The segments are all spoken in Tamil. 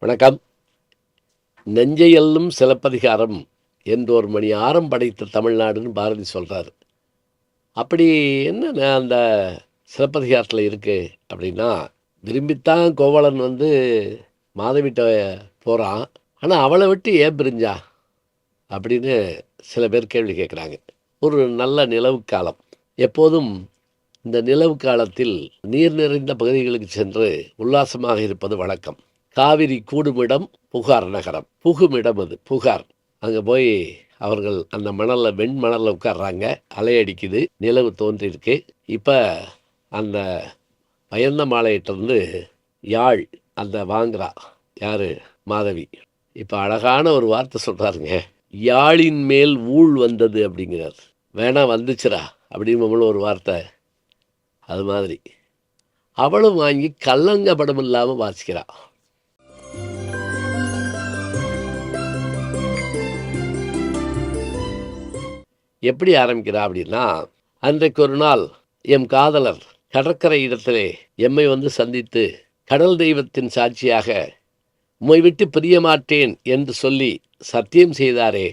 வணக்கம். நெஞ்சையல்லும் சிலப்பதிகாரம் என்றொரு மணி ஆரம் படைத்த தமிழ்நாடுன்னு பாரதி சொல்றாரு. அப்படி என்ன அந்த சிலப்பதிகாரத்தில இருக்கு அப்படின்னா, விரும்பித்தான் கோவலன் மாதவிட்ட போறான். ஆனா அவள விட்டு ஏன் பிரிஞ்சான்? அப்படின்னு சில பேர் கேள்வி கேட்குறாங்க. ஒரு நல்ல நிலவு காலம். எப்போதும் இந்த நிலவு காலத்தில் நீர் நிறைந்த பகுதிகளுக்கு சென்று உல்லாசமாக இருப்பது வழக்கம். காவிரி கூடுமிடம் புகார் நகரம். புகுமிடம் அது புகார். அங்கே போய் அவர்கள் அந்த மணலில் வெண்மணலில் உட்கார்றாங்க. அலை அடிக்குது, நிலவு தோன்றியிருக்கு. இப்போ அந்த பயந்த மாலையிட்டிருந்து யாழ் அந்த வாங்குறா யார்? மாதவி. இப்போ அழகான ஒரு வார்த்தை சொல்கிறாருங்க. யாழின் மேல் ஊழ் வந்தது அப்படிங்கிறார். வேணா வந்துச்சுரா அப்படின்னு ஒரு வார்த்தை. அது மாதிரி அவளும் வாங்கி கல்லங்க படம் இல்லாமல் வாசிக்கிறா. எப்படி ஆரம்பிக்கிறா அப்படின்னா, அன்றைக்கு ஒரு நாள் எம் காதலர் கடற்கரை இடத்திலே எம்மை சந்தித்து, கடல் தெய்வத்தின் சாட்சியாக உம்மை விட்டு பிரிய மாட்டேன் என்று சொல்லி சத்தியம் செய்தாரே,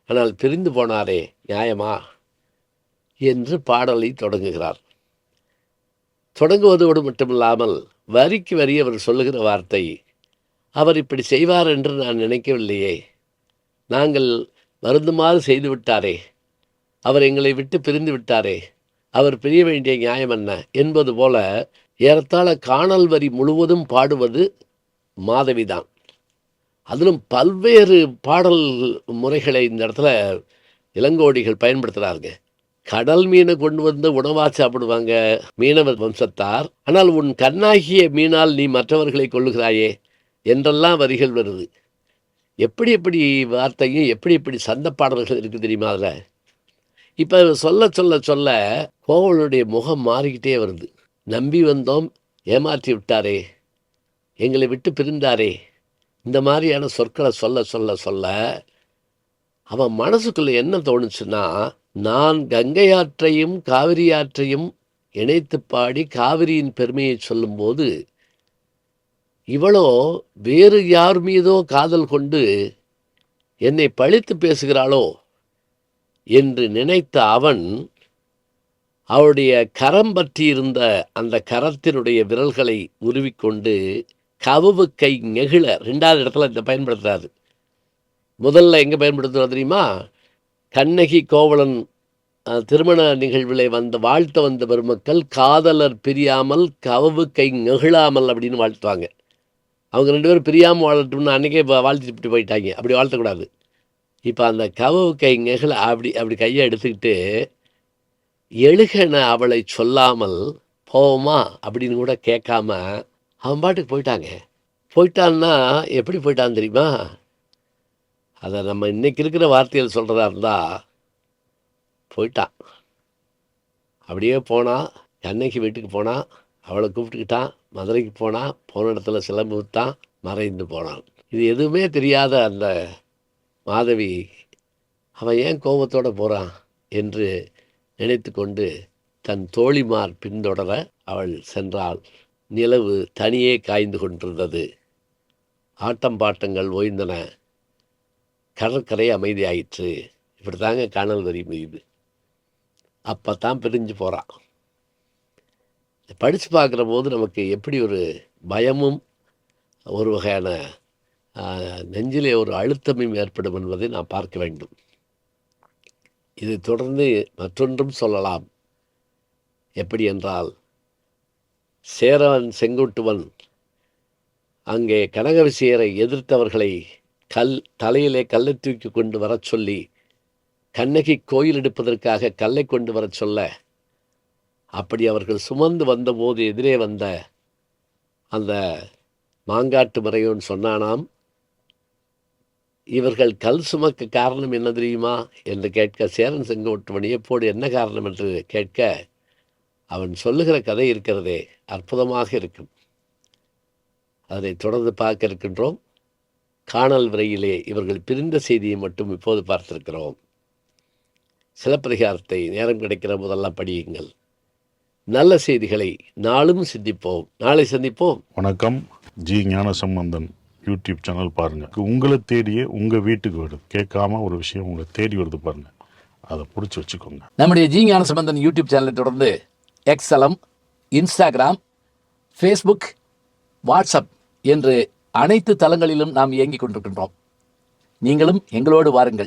ஆனால் பிரிந்து போனாரே, நியாயமா? என்று பாடலை தொடங்குகிறார். தொடங்குவதோடு மட்டுமில்லாமல் வரிக்கு வரி அவர் சொல்லுகிற வார்த்தை, அவர் இப்படி செய்வார் என்று நான் நினைக்கவில்லையே, நாங்கள் வருந்துமாறு செய்துவிட்டாரே, அவர் எங்களை விட்டு பிரிந்து விட்டாரே, அவர் பிரிய வேண்டிய நியாயம் என்ன என்பது போல ஏறத்தாழ காணல் வரி முழுவதும் பாடுவது மாதவிதான். அதிலும் பல்வேறு பாடல் முறைகளை இந்த இடத்துல இளங்கோடிகள் பயன்படுத்துகிறாருங்க. கடல் மீனை கொண்டு வந்து உணவாக சாப்பிடுவாங்க மீனவர் வம்சத்தார். ஆனால் உன் கண்ணாகிய மீனால் நீ மற்றவர்களை கொள்ளுகிறாயே என்றெல்லாம் வரிகள் வருது. எப்படி எப்படி வார்த்தையும் எப்படி எப்படி சந்த பாடல்கள் இருக்குது தெரியுமா? அதில் இப்போ சொல்ல சொல்ல சொல்ல கோவலனுடைய முகம் மாறிக்கிட்டே வருது. நம்பி வந்தோம், ஏமாற்றி விட்டாரே, எங்களை விட்டு பிரிந்தாரே, இந்த மாதிரியான சொற்களை சொல்ல சொல்ல சொல்ல அவன் மனசுக்குள்ளே என்ன தோணுச்சுன்னா, நான் கங்கை ஆற்றையும் காவிரி ஆற்றையும் இணைத்து பாடி காவிரியின் பெருமையை சொல்லும்போது, இவளோ வேறு யார் மீதோ காதல் கொண்டு என்னை பழித்து பேசுகிறாளோ என்று நினைத்த அவன் அவளுடைய கரம் பற்றி இருந்த அந்த கரத்தினுடைய விரல்களை உருவிக்கொண்டு கவுவு கை நெகிழ, ரெண்டாவது இடத்துல இந்த பயன்படுத்துகிறாரு. முதல்ல எங்கே பயன்படுத்துகிறோம் தெரியுமா? கண்ணகி கோவலன் திருமண நிகழ்வில் வாழ்த்த வந்த பெருமக்கள் காதலர் பிரியாமல் கவுவு கை நெகிழாமல் அப்படின்னு வாழ்த்துவாங்க. அவங்க ரெண்டு பேரும் பிரியாமல் வாழட்டும்னு அன்றைக்கே வாழ்த்திட்டு போயிட்டாங்க. அப்படி வாழ்த்தக்கூடாது. இப்போ அந்த கவுவு கை நெகிழ அப்படி கையை எடுத்துக்கிட்டு எழுகன அவளை சொல்லாமல் போவோமா அப்படின்னு கூட கேட்காம அவன் பாட்டுக்கு போயிட்டாங்க. போயிட்டான்னா எப்படி போயிட்டான்னு தெரியுமா? அதை நம்ம இன்றைக்கி இருக்கிற வார்த்தையில் சொல்கிறதா இருந்தால் போயிட்டான். அப்படியே போனான். கண்ணகி வீட்டுக்கு போனான், அவளை கூப்பிட்டுக்கிட்டான். மதுரைக்கு போனான், போன இடத்துல சிலம்பு விற்றான், மறைந்து போனான். இது எதுவுமே தெரியாத அந்த மாதவி அவன் ஏன் கோபத்தோடு போகிறான் என்று நினைத்து கொண்டு தன் தோழிமார் பின்தொடர அவள் சென்றாள். நிலவு தனியே காய்ந்து கொண்டிருந்தது. ஆட்டம் பாட்டங்கள் ஓய்ந்தன. கடற்கரை அமைதியாயிற்று. இப்படி தாங்க காணல் வரி முடியுது. அப்போ தான் பிரிஞ்சு போகிறான். படித்து பார்க்குற போது நமக்கு எப்படி ஒரு பயமும் ஒரு வகையான நெஞ்சிலே ஒரு அழுத்தமும் ஏற்படும் என்பதை நாம் பார்க்க வேண்டும். இதை தொடர்ந்து மற்றொன்றும் சொல்லலாம். எப்படி என்றால், சேரவன் செங்குட்டுவன் அங்கே கனகவிசியரை எதிர்த்தவர்களை தலையிலே கல்லை தூக்கி கொண்டு வர சொல்லி, கண்ணகி கோயில் எடுப்பதற்காக கல்லை கொண்டு வர சொல்ல, அப்படி அவர்கள் சுமந்து வந்தபோது எதிரே வந்த அந்த மாங்காட்டு மறையோன் சொன்னானாம், இவர்கள் கல் சுமக்க காரணம் என்ன தெரியுமா என்று கேட்க, சேரன் செங்குட்டுவன் எப்போது என்ன காரணம் என்று கேட்க, அவன் சொல்லுகிற கதை இருக்கிறதே அற்புதமாக இருக்கும். அதை தொடர்ந்து பார்க்க இருக்கின்றோம். காணல் விரையிலே இவர்கள் பிரிந்த செய்தியை மட்டும் இப்போது பார்த்திருக்கிறோம். சிலப்பதிகாரத்தை நேரம் கிடைக்கிற போதெல்லாம் படியுங்கள். நல்ல செய்திகளை நாளும் சிந்திப்போம். நாளை சந்திப்போம். வணக்கம். ஜி ஞானசம்பந்தன். யூடியூப் சேனல் பாருங்கள். உங்களை தேடியே உங்கள் வீட்டுக்கு வருது. கேட்காம ஒரு விஷயம் உங்களை தேடி வருது பாருங்கள், அதை பிடிச்சி வச்சுக்கோங்க. நம்முடைய ஜி ஞான சம்பந்தன் யூடியூப் சேனலை தொடர்ந்து எக்ஸலம், இன்ஸ்டாகிராம், ஃபேஸ்புக், வாட்ஸ்அப் என்று அனைத்து தளங்களிலும் நாம் இயங்கிக் கொண்டிருக்கின்றோம். நீங்களும் எங்களோடு வாருங்கள்.